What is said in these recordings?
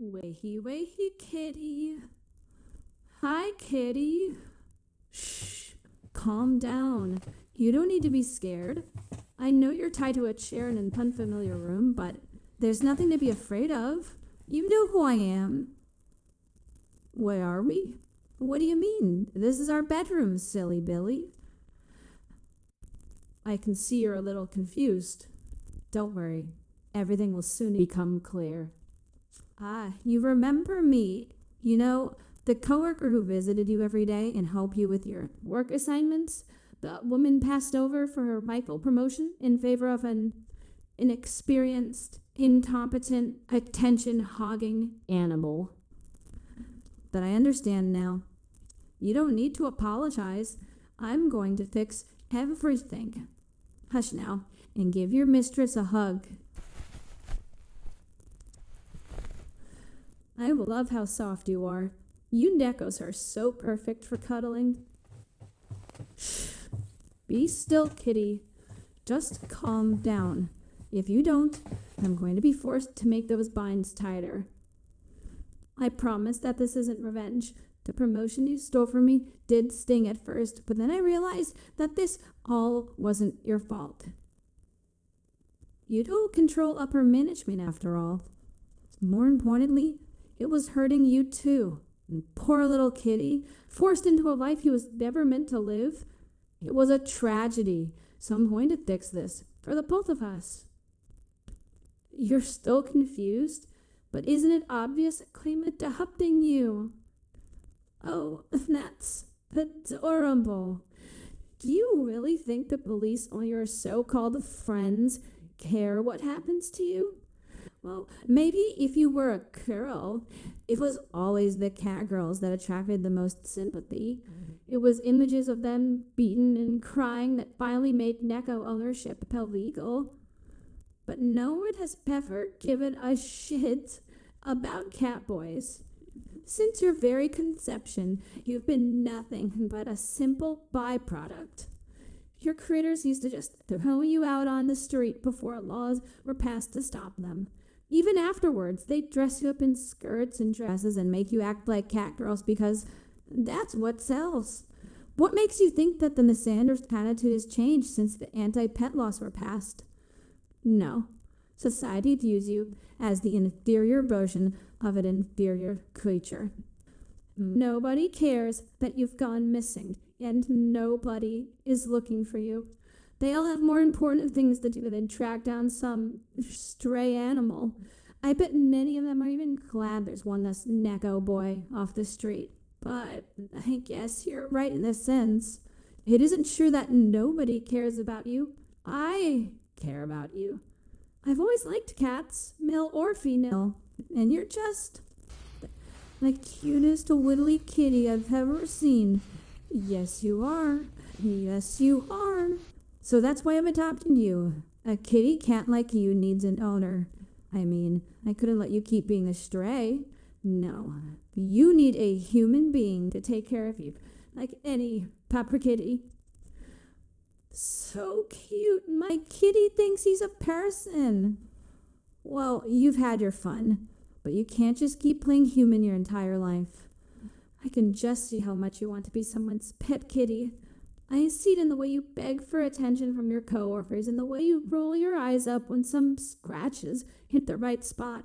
Wakey, kitty. Hi, kitty. Shh. Calm down. You don't need to be scared. I know you're tied to a chair in an unfamiliar room, but there's nothing to be afraid of. You know who I am. Where are we? What do you mean? This is our bedroom, silly Billy. I can see you're a little confused. Don't worry. Everything will soon become clear. Ah, you remember me. You know, the coworker who visited you every day and helped you with your work assignments? The woman passed over for her Michael promotion in favor of an inexperienced, incompetent, attention-hogging animal. But I understand now. You don't need to apologize. I'm going to fix everything. Hush now, and give your mistress a hug. I love how soft you are. You neckos are so perfect for cuddling. Shh. Be still, kitty. Just calm down. If you don't, I'm going to be forced to make those binds tighter. I promise that this isn't revenge. The promotion you stole from me did sting at first, but then I realized that this all wasn't your fault. You don't control upper management after all. More importantly, it was hurting you too. And poor little kitty, forced into a life he was never meant to live. It was a tragedy, so I'm going to fix this for the both of us. You're still confused, but isn't it obvious I'm adopting you? Oh, that's adorable. Do you really think the police or your so-called friends care what happens to you? Well, maybe if you were a girl, it was always the cat girls that attracted the most sympathy. It was images of them beaten and crying that finally made Neko ownership illegal. But no one has ever given a shit about catboys. Since your very conception, you've been nothing but a simple byproduct. Your critters used to just throw you out on the street before laws were passed to stop them. Even afterwards, they'd dress you up in skirts and dresses and make you act like cat girls because that's what sells. What makes you think that the Sanders attitude has changed since the anti-pet laws were passed? No. Society views you as the inferior version of an inferior creature. Nobody cares that you've gone missing, and nobody is looking for you. They all have more important things to do than track down some stray animal. I bet many of them are even glad there's one less Neko boy off the street. But I guess you're right in this sense. It isn't true that nobody cares about you. I care about you. I've always liked cats, male or female, and you're just the cutest whittly kitty I've ever seen. Yes, you are. Yes, you are. So that's why I'm adopting you. A kitty cat like you needs an owner. I mean, I couldn't let you keep being a stray. No, you need a human being to take care of you, like any proper kitty. So cute. My kitty thinks he's a person. Well, you've had your fun, but you can't just keep playing human your entire life. I can just see how much you want to be someone's pet kitty. I see it in the way you beg for attention from your coworkers and the way you roll your eyes up when some scratches hit the right spot.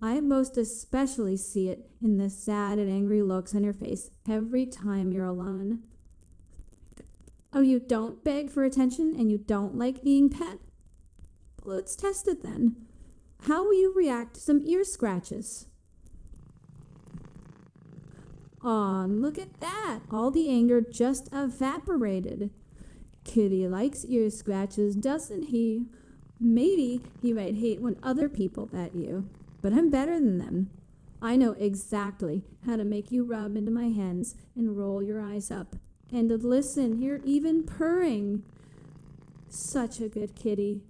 I most especially see it in the sad and angry looks on your face every time you're alone. Oh, you don't beg for attention and you don't like being pet? Well, let's test it then. How will you react to some ear scratches? Aw, look at that. All the anger just evaporated. Kitty likes ear scratches, doesn't he? Maybe he might hate when other people pet you, but I'm better than them. I know exactly how to make you rub into my hands and roll your eyes up. And listen, you're even purring. Such a good kitty.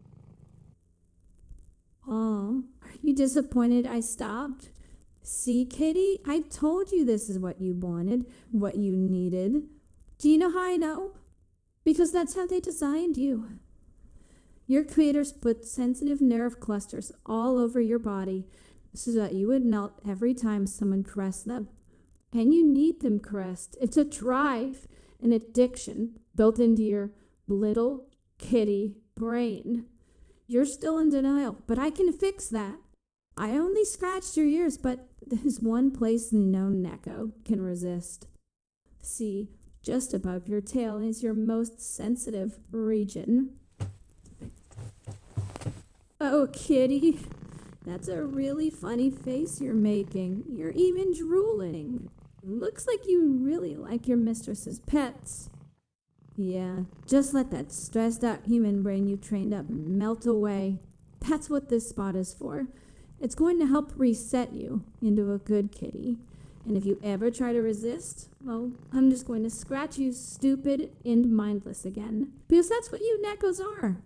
Aw, are you disappointed I stopped? See, kitty, I told you this is what you wanted, what you needed. Do you know how I know? Because that's how they designed you. Your creators put sensitive nerve clusters all over your body. so that you would melt every time someone caressed them. And you need them caressed. It's a drive, an addiction built into your little kitty brain. You're still in denial, but I can fix that. I only scratched your ears, but there's one place no Neko can resist. See, just above your tail is your most sensitive region. Oh, kitty, that's a really funny face you're making. You're even drooling. Looks like you really like your mistress's pets. Yeah, just let that stressed out human brain you trained up melt away. That's what this spot is for. It's going to help reset you into a good kitty. And if you ever try to resist, well, I'm just going to scratch you stupid and mindless again. Because that's what you Nekos are.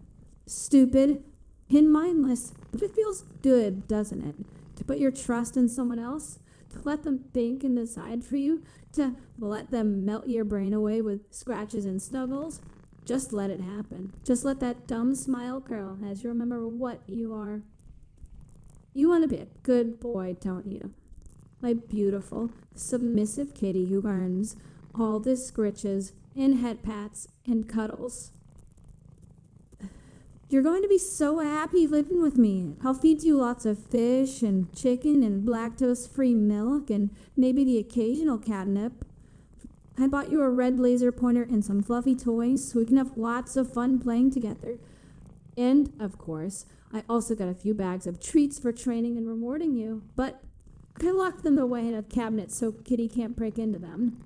Stupid and mindless. But it feels good, doesn't it? To put your trust in someone else, to let them think and decide for you, to let them melt your brain away with scratches and snuggles. Just let it happen. Just let that dumb smile curl as you remember what you are. You want to be a good boy, don't you? My beautiful, submissive kitty who earns all the scritches and head pats and cuddles. You're going to be so happy living with me. I'll feed you lots of fish and chicken and lactose-free milk and maybe the occasional catnip. I bought you a red laser pointer and some fluffy toys so we can have lots of fun playing together. And, of course, I also got a few bags of treats for training and rewarding you, but I locked them away in a cabinet so Kitty can't break into them.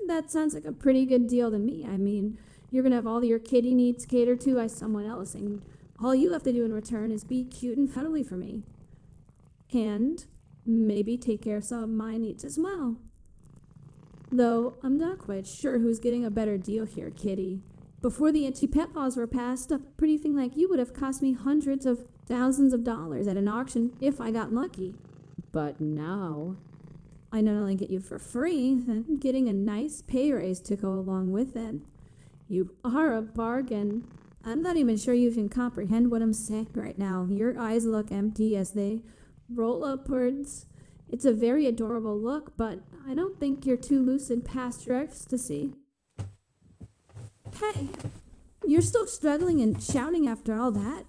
That sounds like a pretty good deal to me. I mean, you're going to have all your kitty needs catered to by someone else, and all you have to do in return is be cute and cuddly for me. And maybe take care of some of my needs as well. Though I'm not quite sure who's getting a better deal here, Kitty. Before the anti-pet laws were passed, a pretty thing like you would have cost me hundreds of thousands of dollars at an auction if I got lucky. But now, I not only get you for free, I'm getting a nice pay raise to go along with it. You are a bargain. I'm not even sure you can comprehend what I'm saying right now. Your eyes look empty as they roll upwards. It's a very adorable look, but I don't think you're too lucid past your ecstasy. Hey, you're still struggling and shouting after all that?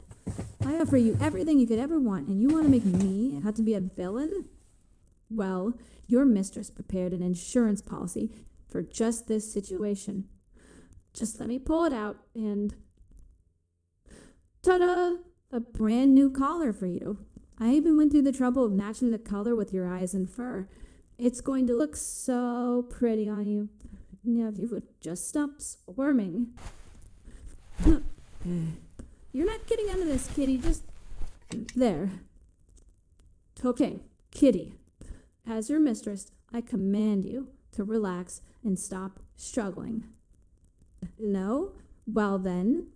I offer you everything you could ever want, and you want to make me have to be a villain? Well, your mistress prepared an insurance policy for just this situation. Just let me pull it out and... ta-da! A brand new collar for you. I even went through the trouble of matching the color with your eyes and fur. It's going to look so pretty on you. Now, if you would just stop squirming. You're not getting out of this, Kitty. Just... there. Okay, Kitty. As your mistress, I command you to relax and stop struggling. No? Well then.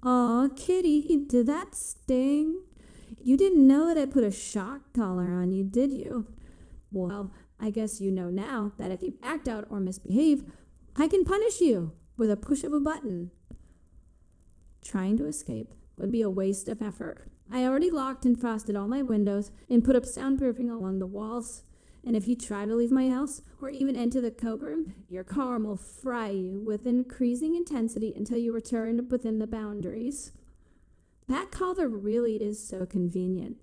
Aw, Kitty, did that sting? You didn't know that I put a shock collar on you, did you? Well, I guess you know now that if you act out or misbehave, I can punish you with a push of a button. Trying to escape would be a waste of effort. I already locked and frosted all my windows and put up soundproofing along the walls. And if you try to leave my house or even enter the coat room, your car will fry you with increasing intensity until you return within the boundaries. That collar really is so convenient.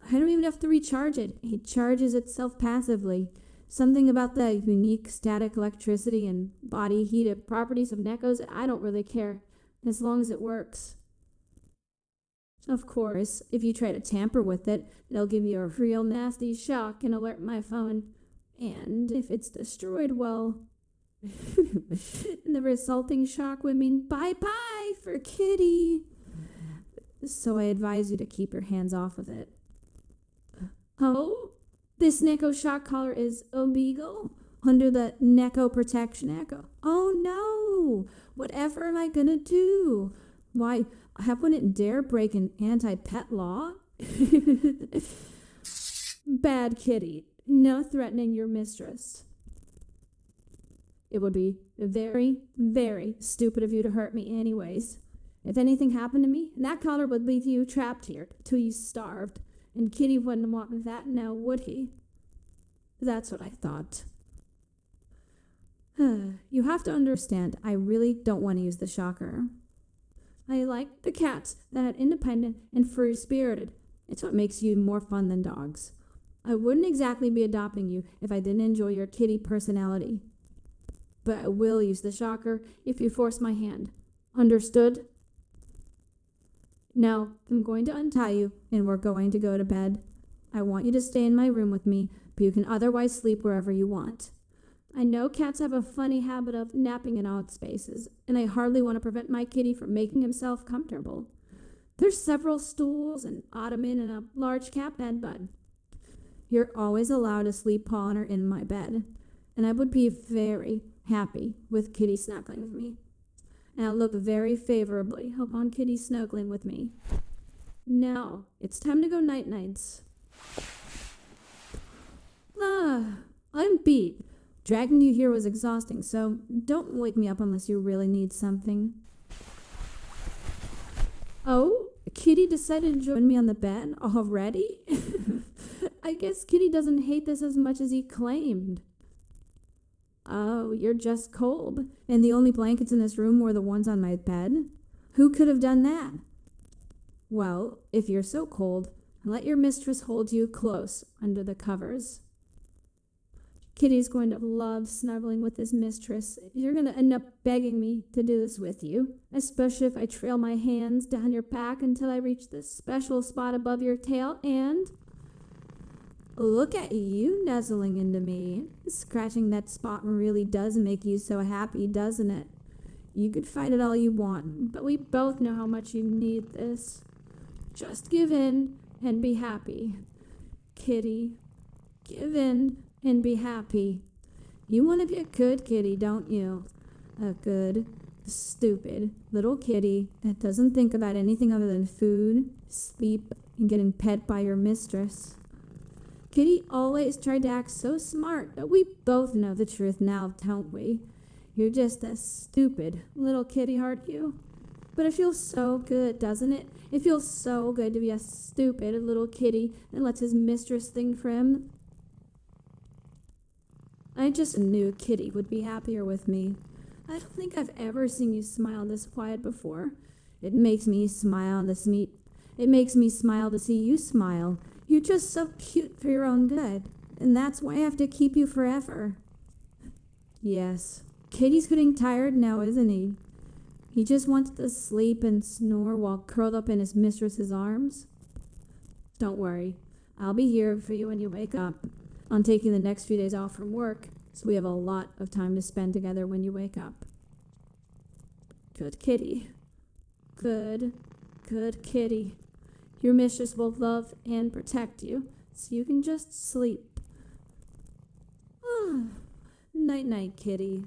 I don't even have to recharge it. It charges itself passively. Something about the unique static electricity and body heated properties of Nekos, I don't really care, as long as it works. Of course, if you try to tamper with it, it'll give you a real nasty shock and alert my phone. And if it's destroyed, well, the resulting shock would mean bye-bye for Kitty. So I advise you to keep your hands off of it. Oh, this Neko shock collar is illegal under the Neko Protection Act. Oh no! Whatever am I gonna do? Why, I wouldn't dare break an anti-pet law. Bad Kitty, no threatening your mistress. It would be very, very stupid of you to hurt me anyways. If anything happened to me, that collar would leave you trapped here till you starved. And Kitty wouldn't want that now, would he? That's what I thought. You have to understand, I really don't want to use the shocker. I like the cats that are independent and free-spirited. It's what makes you more fun than dogs. I wouldn't exactly be adopting you if I didn't enjoy your kitty personality. But I will use the shocker if you force my hand. Understood? Now, I'm going to untie you, and we're going to go to bed. I want you to stay in my room with me, but you can otherwise sleep wherever you want. I know cats have a funny habit of napping in odd spaces, and I hardly want to prevent my kitty from making himself comfortable. There's several stools, an ottoman, and a large cat bed, bud. You're always allowed to sleep on or in my bed, and I would be very happy with Kitty snuggling with me. And I'll look very favorably upon Kitty snuggling with me. Now, it's time to go night-nights. I'm beat. Dragging you here was exhausting, so don't wake me up unless you really need something. Oh, Kitty decided to join me on the bed already? I guess Kitty doesn't hate this as much as he claimed. Oh, you're just cold, and the only blankets in this room were the ones on my bed? Who could have done that? Well, if you're so cold, let your mistress hold you close under the covers. Kitty's going to love snuggling with his mistress. You're going to end up begging me to do this with you, especially if I trail my hands down your back until I reach this special spot above your tail, and look at you nuzzling into me. Scratching that spot really does make you so happy, doesn't it? You could fight it all you want, but we both know how much you need this. Just give in and be happy. Kitty, give in and be happy. You want to be a good kitty, don't you? A good, stupid little kitty that doesn't think about anything other than food, sleep, and getting pet by your mistress. Kitty always tried to act so smart, but we both know the truth now, don't we? You're just a stupid little kitty, aren't you? But it feels so good, doesn't it? It feels so good to be a stupid little kitty that lets his mistress think for him. I just knew Kitty would be happier with me. I don't think I've ever seen you smile this quiet before. It makes me smile to see you smile. You're just so cute for your own good, and that's why I have to keep you forever. Yes, Kitty's getting tired now, isn't he? He just wants to sleep and snore while curled up in his mistress's arms. Don't worry, I'll be here for you when you wake up. I'm taking the next few days off from work, so we have a lot of time to spend together when you wake up. Good kitty. Good kitty. Your mistress will love and protect you, so you can just sleep. Night-night, kitty.